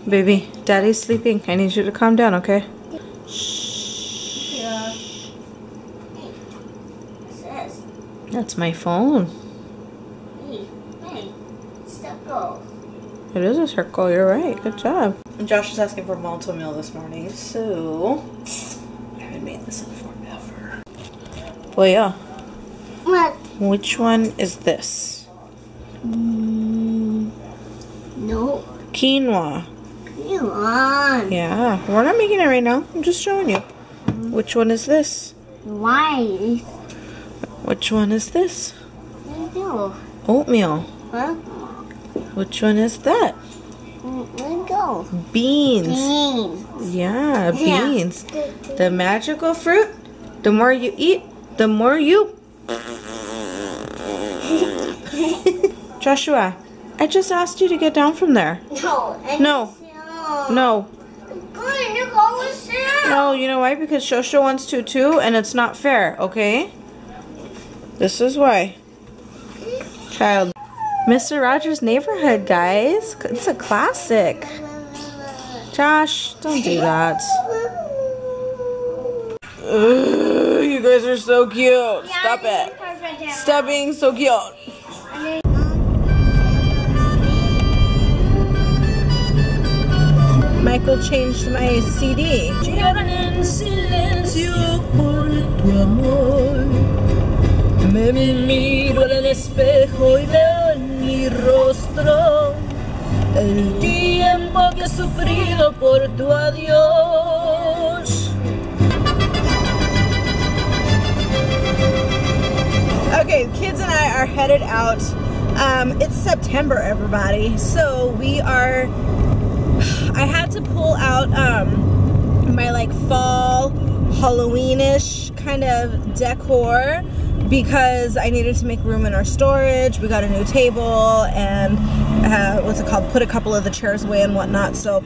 Baby, Daddy's sleeping. I need you to calm down, okay? Yeah. Hey, what's this? That's my phone. Hey, circle. It is a circle, you're right. Good job. Josh is asking for malto meal this morning, so I haven't made this in forever. Well, yeah. What? Which one is this? No. Quinoa. Come on. Yeah, we're not making it right now. I'm just showing you. Which one is this? Why? Which one is this? Go. Oatmeal. Huh? Which one is that? Let go. Beans. Beans. Yeah, beans. The magical fruit. The more you eat, the more you... Joshua, I just asked you to get down from there. No. No. No. No, you know why? Because Shosha wants to too, and it's not fair, okay? This is why. Child. Mr. Rogers' Neighborhood, guys. It's a classic. Josh, don't do that. Ugh, you guys are so cute. Stop it. Stop being so cute. Michael changed my CD. Lloran en silencio por tu amor. Me miro en el espejo y veo en mi rostro el tiempo que he sufrido por tu adiós. Okay, the kids and I are headed out. It's September, everybody. So we are... I had to pull out my like fall Halloweenish kind of decor because I needed to make room in our storage. We got a new table and what's it called? Put a couple of the chairs away and whatnot. So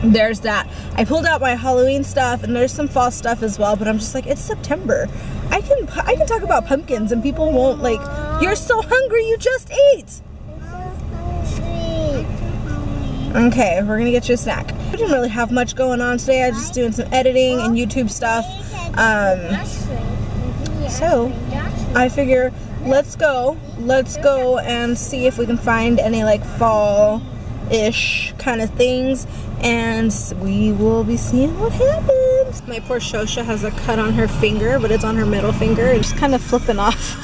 there's that. I pulled out my Halloween stuff and there's some fall stuff as well. But I'm just like, it's September. I can talk about pumpkins and people won't like. You're so hungry. You just ate. Okay, we're gonna get you a snack. I didn't really have much going on today. I was just doing some editing and YouTube stuff. So I figure let's go and see if we can find any like fall-ish kind of things, and we will be seeing what happens. My poor Shosha has a cut on her finger, but it's on her middle finger. It's just kind of flipping off.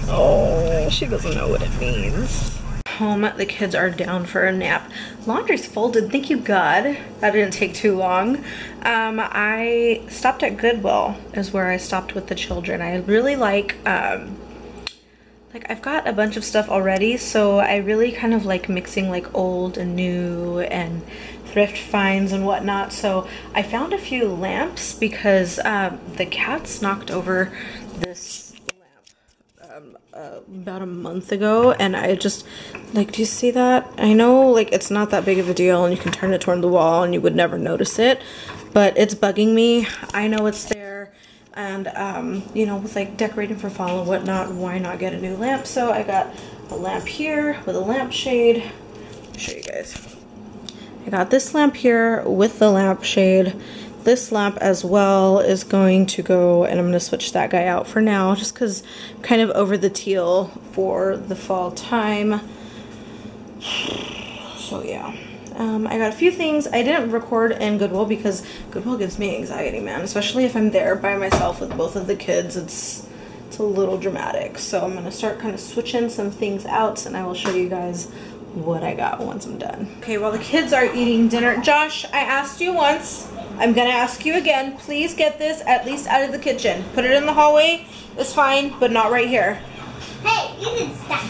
Oh, she doesn't know what it means. Home, the kids are down for a nap. Laundry's folded, thank you God. That didn't take too long. I stopped at Goodwill is where I stopped with the children. I really like I've got a bunch of stuff already, so I really kind of like mixing like old and new and thrift finds and whatnot. So I found a few lamps because the cats knocked over this about a month ago, and I just like, do you see that? I know like it's not that big of a deal and you can turn it toward the wall and you would never notice it, but it's bugging me. I know it's there, and you know, with like decorating for fall and whatnot, why not get a new lamp? So I got a lamp here with a lampshade. I'll show you guys. I got this lamp here with the lampshade. This lamp as well is going to go, and I'm going to switch that guy out for now just because I'm kind of over the teal for the fall time. So yeah, I got a few things. I didn't record in Goodwill because Goodwill gives me anxiety, man, especially if I'm there by myself with both of the kids. It's a little dramatic. So I'm going to start kind of switching some things out, and I will show you guys what I got once I'm done. Okay, while the kids are eating dinner, Josh, I asked you once, I'm gonna ask you again, please get this at least out of the kitchen. Put it in the hallway, it's fine, but not right here. Hey, you can stop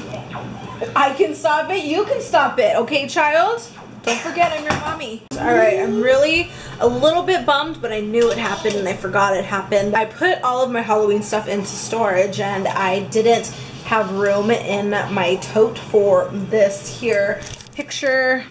it. I can stop it, you can stop it, okay, child? Don't forget I'm your mommy. Alright, I'm really a little bit bummed, but I knew it happened and I forgot it happened. I put all of my Halloween stuff into storage and I didn't have room in my tote for this here picture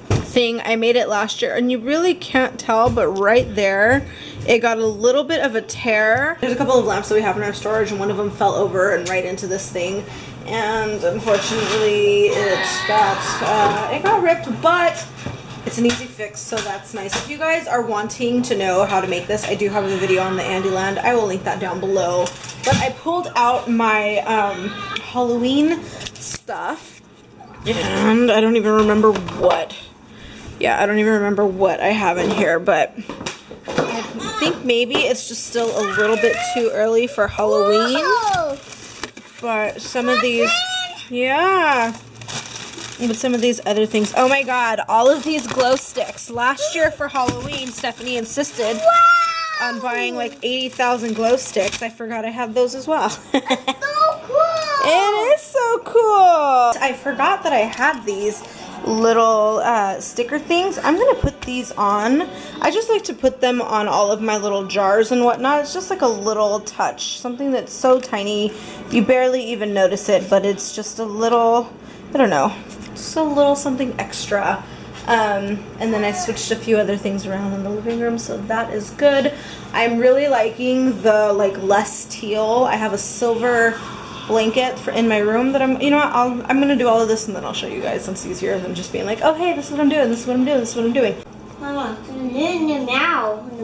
thing. I made it last year and you really can't tell, but right there it got a little bit of a tear. There's a couple of lamps that we have in our storage and one of them fell over and right into this thing, and unfortunately it that. It got ripped, but it's an easy fix, so that's nice. If you guys are wanting to know how to make this, I do have a video on the Andie Land. I will link that down below. But I pulled out my Halloween stuff, and I don't even remember what. Yeah, I don't even remember what I have in here, but I think maybe it's just still a little bit too early for Halloween. Whoa. But some of these, yeah. But some of these other things. Oh my god, all of these glow sticks. Last year for Halloween, Stephanie insisted on buying like 80,000 glow sticks. I forgot I had those as well. So cool. It is so cool. I forgot that I had these little sticker things. I'm gonna put these on. I just like to put them on all of my little jars and whatnot. It's just like a little touch, something that's so tiny you barely even notice it, but it's just a little, I don't know, just a little something extra. And then I switched a few other things around in the living room, so that is good. I'm really liking the like less teal. I have a silver blanket in my room that I'm gonna do all of this and then I'll show you guys, since it's easier than just being like, oh hey, this is what I'm doing, this is what I'm doing, this is what I'm doing. Mama, and then the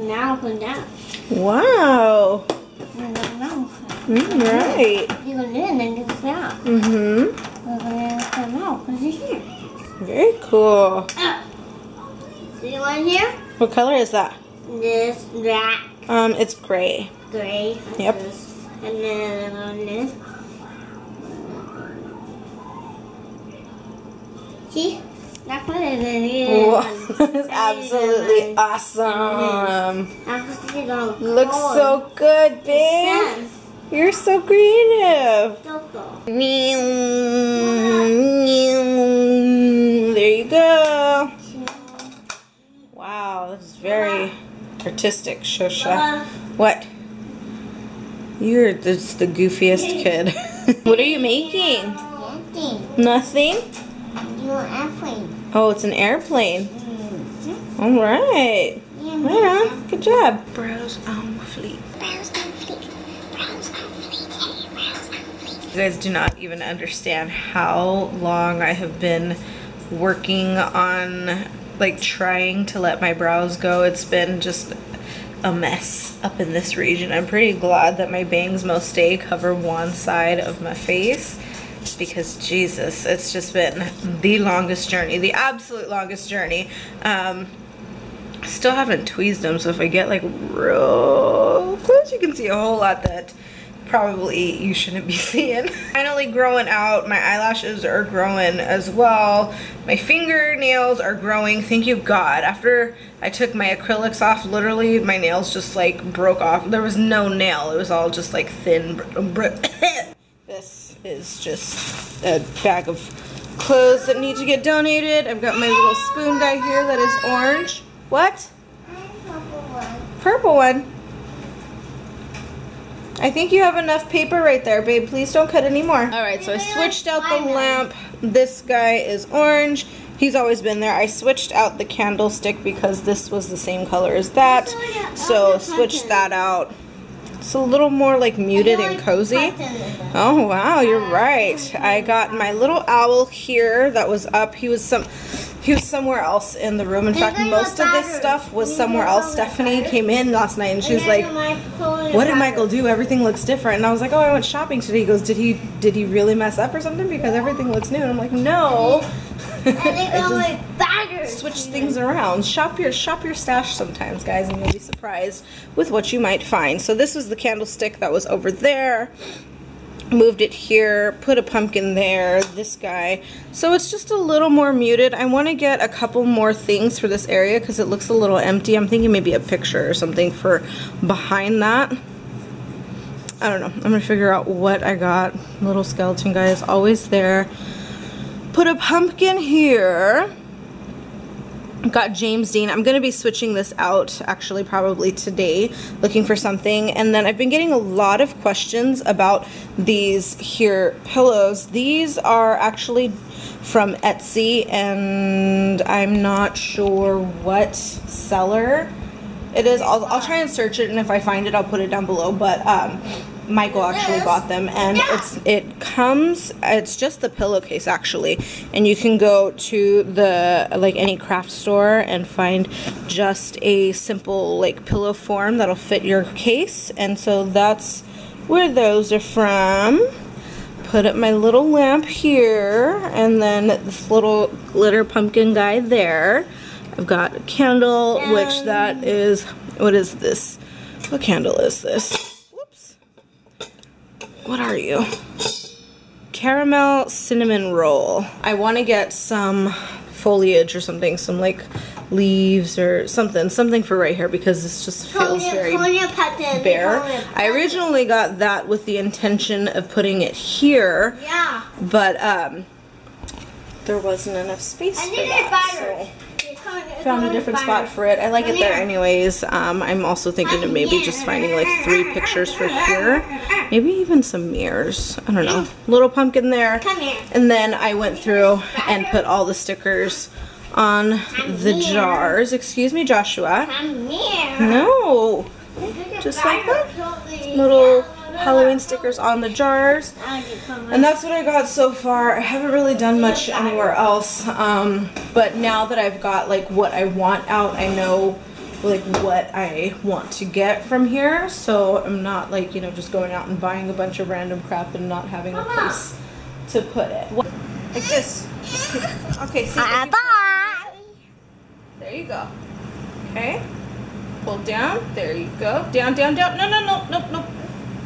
mouth went down. Wow. And the mouth. Right. You go in and get the out. Mm-hmm. We're gonna come out because it's here. Very cool. See one here? What color is that? This, that, It's gray. gray. Yep. This. And then on this. See? That's what it is. Whoa, that is absolutely awesome. Looks so good, babe. You're so creative. There you go. Wow, this is very artistic, Shosha. What? You're just the goofiest kid. What are you making? Nothing? Oh, it's an airplane. All right. Right on. Good job. Browse on Fleek. You guys do not even understand how long I have been working on like trying to let my brows go. It's been just a mess up in this region. I'm pretty glad that my bangs most stay cover one side of my face, because Jesus, it's just been the longest journey, the absolute longest journey. Still haven't tweezed them, so if I get like real close, you can see a whole lot that probably you shouldn't be seeing. Finally growing out. My eyelashes are growing as well. My fingernails are growing, thank you God. After I took my acrylics off, literally my nails just like broke off. There was no nail, it was all just like thin. This is just a bag of clothes that need to get donated. I've got my little spoon guy here that is orange. What? Purple one. I think you have enough paper right there, babe. Please don't cut any more. All right, so I switched out the lamp. This guy is orange. He's always been there. I switched out the candlestick because this was the same color as that. So switched that out. It's a little more like muted and cozy. Oh wow, you're right. I got my little owl here that was up. He was somewhere else in the room. In fact, most of this stuff was somewhere else. Stephanie came in last night and she was like, what did Michael do? Everything looks different. And I was like, oh, I went shopping today. He goes, did he really mess up or something? Because everything looks new. And I'm like, no. I just switch things around. Shop your stash sometimes, guys, and you'll be surprised with what you might find. So this was the candlestick that was over there. Moved it here, put a pumpkin there, this guy. So it's just a little more muted. I want to get a couple more things for this area because it looks a little empty. I'm thinking maybe a picture or something for behind that. I don't know. I'm going to figure out what I got. Little skeleton guy is always there. Put a pumpkin here. Got James Dean. I'm going to be switching this out actually probably today, looking for something. And then I've been getting a lot of questions about these here pillows. These are actually from Etsy, and I'm not sure what seller it is. I'll try and search it, and if I find it, I'll put it down below. But Michael actually bought them, and it comes, it's just the pillowcase actually, and you can go to the like any craft store and find just a simple like pillow form that'll fit your case, and so that's where those are from. Put up my little lamp here, and then this little glitter pumpkin guy there. I've got a candle, which that is, what is this? What candle is this? Whoops. What are you? Caramel cinnamon roll. I want to get some foliage or something, some like leaves or something for right here, because this just feels very bare. I originally got that with the intention of putting it here, but there wasn't enough space for that, so found a different spot for it. I like it there anyways. I'm also thinking of maybe just finding like 3 pictures for here, maybe even some mirrors. I don't know. Little pumpkin there, and then I went through and put all the stickers on the jars. Excuse me, Joshua. No, just like that. Little Halloween stickers on the jars, and that's what I got so far. I haven't really done much anywhere else, but now that I've got like what I want out, I know like what I want to get from here, so I'm not like, you know, just going out and buying a bunch of random crap and not having a place to put it. Like this. Okay, see, there you go. Okay, pull down. There you go. Down, down, down. No, no, no, nope, nope.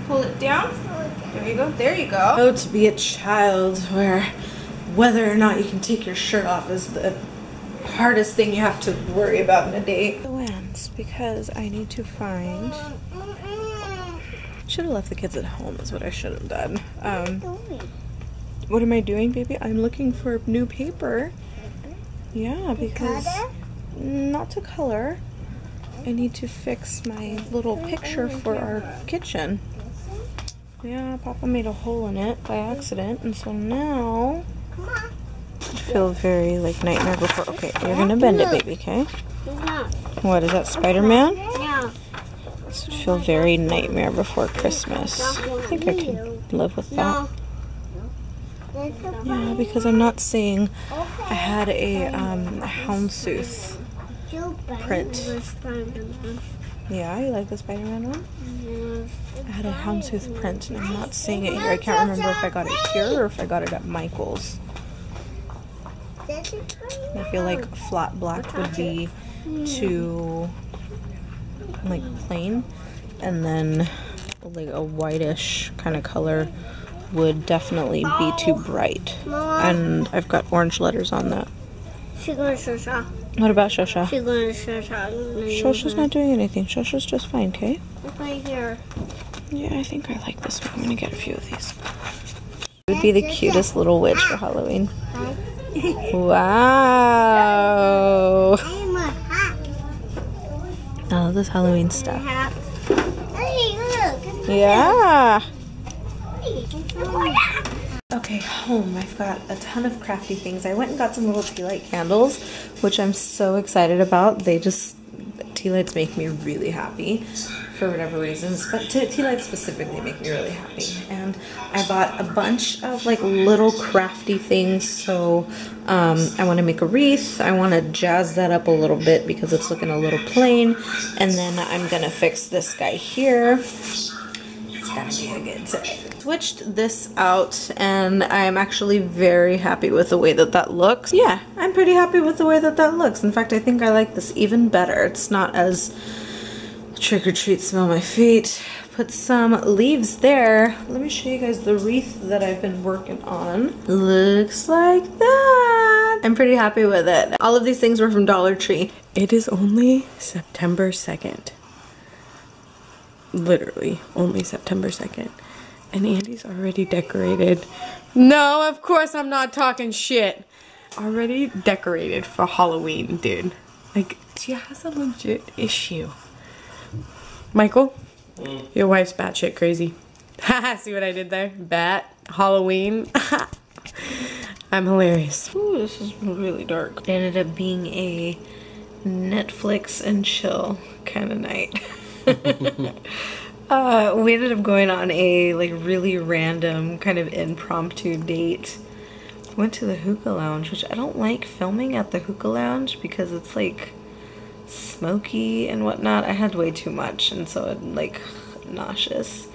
Pull it down. There you go. There you go. Oh, to be a child where whether or not you can take your shirt off is the hardest thing you have to worry about in a day. The lens, because I need to find. Should have left the kids at home is what I should have done. What am I doing, baby? I'm looking for new paper. Yeah, because not to color. I need to fix my little picture for our kitchen. Yeah, Papa made a hole in it by accident, and so now I feel very like Nightmare Before. Okay, you're gonna bend it, baby. Okay. What is that, Spider-Man? Yeah. This would feel very Nightmare Before Christmas. I think I can live with that. Yeah, because I'm not seeing. I had a houndstooth print. Yeah, you like the Spider-Man one? I had a houndstooth print, and I'm not seeing it here. I can't remember if I got it here or if I got it at Michael's. I feel like flat black would be too like plain, and then like a whitish kind of color would definitely be too bright. And I've got orange letters on that. She's going to Shosha. What about Shosha? She's going to Shosha. Shosha's not doing anything. Shosha's just fine, okay? It's right here. Yeah, I think I like this one. I'm gonna get a few of these. It would be the cutest little witch for Halloween. Wow! I love this Halloween stuff. Yeah! Okay, home. I've got a ton of crafty things. I went and got some little tea light candles, which I'm so excited about. Tea lights make me really happy for whatever reasons, but tea lights specifically make me really happy. And I bought a bunch of like little crafty things. So I want to make a wreath. I want to jazz that up a little bit because it's looking a little plain. And then I'm gonna fix this guy here. It's gonna be a good time. Switched this out, and I'm actually very happy with the way that that looks. Yeah, I'm pretty happy with the way that that looks. In fact, I think I like this even better. It's not as trick or treat, smell my feet. Put some leaves there. Let me show you guys the wreath that I've been working on. Looks like that. I'm pretty happy with it. All of these things were from Dollar Tree. It is only September 2nd. Literally, only September 2nd. And Andie's already decorated. No, of course I'm not talking shit. Already decorated for Halloween, dude. Like, she has a legit issue. Michael, your wife's batshit crazy. Haha, see what I did there? Bat, Halloween. I'm hilarious. Ooh, this is really dark. It ended up being a Netflix and chill kind of night. We ended up going on a like really random kind of impromptu date. Went to the hookah lounge, which I don't like filming at the hookah lounge because it's like smoky and whatnot. I had way too much and so I'm like nauseous.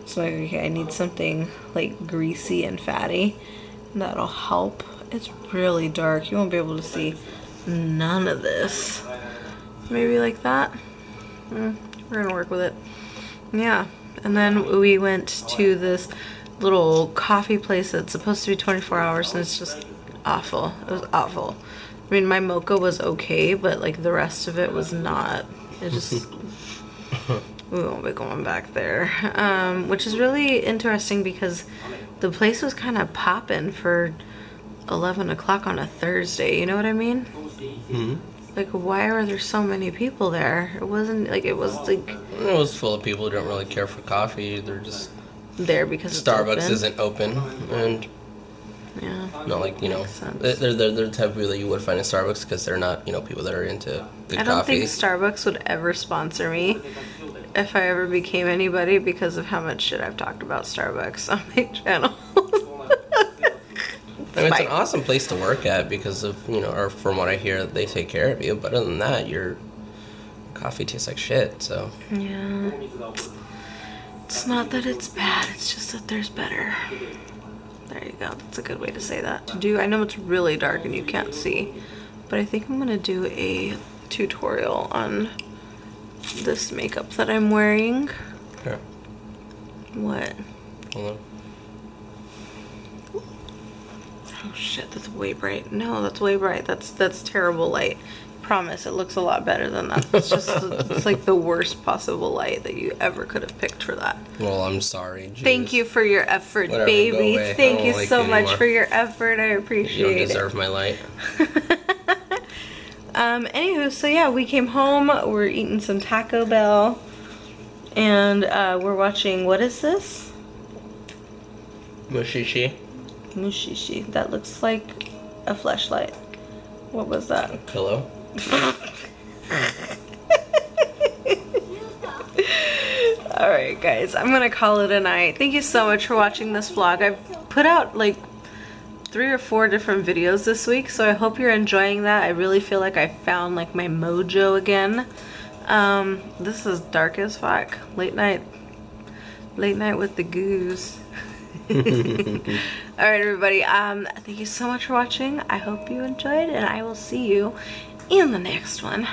So I'm like, okay, I need something like greasy and fatty. That'll help. It's really dark. You won't be able to see none of this. Maybe like that. We're gonna work with it. Yeah, and then we went to this little coffee place that's supposed to be 24 hours and it's just awful. It was awful. I mean, my mocha was okay, but like the rest of it was not. It just, we won't be going back there. Which is really interesting because the place was kind of popping for 11 o'clock on a Thursday, you know what I mean? Mm-hmm. Like, why are there so many people there? It wasn't like, it was like... It was full of people who don't really care for coffee. They're just... there because Starbucks isn't open, and... yeah. Not like, you know, they're the type of people that you would find in Starbucks because they're not, you know, people that are into good coffee. I don't think Starbucks would ever sponsor me if I ever became anybody because of how much shit I've talked about Starbucks on my channel. I mean, it's an awesome place to work at because of, you know, or from what I hear, they take care of you. But other than that, your coffee tastes like shit, so. Yeah. It's not that it's bad, it's just that there's better. There you go. That's a good way to say that. I know it's really dark and you can't see, but I think I'm gonna do a tutorial on this makeup that I'm wearing. Here. What? Hold on. Oh shit, that's way bright. No, that's way bright. That's terrible light. Promise, it looks a lot better than that. It's just, it's like the worst possible light that you ever could have picked for that. Well, I'm sorry. Jeez. Thank you for your effort, Whatever, baby. Thank you like so much anymore. for your effort. I appreciate it. You don't deserve my light. Anywho, so yeah, we came home. We're eating some Taco Bell. And we're watching, what is this? Mushishi. Mushishi. That looks like a fleshlight. What was that? A pillow. Alright guys, I'm gonna call it a night. Thank you so much for watching this vlog. I've put out like 3 or 4 different videos this week, so I hope you're enjoying that. I really feel like I found like my mojo again. This is dark as fuck. Late night with the goose. Alright everybody, thank you so much for watching. I hope you enjoyed and I will see you in the next one.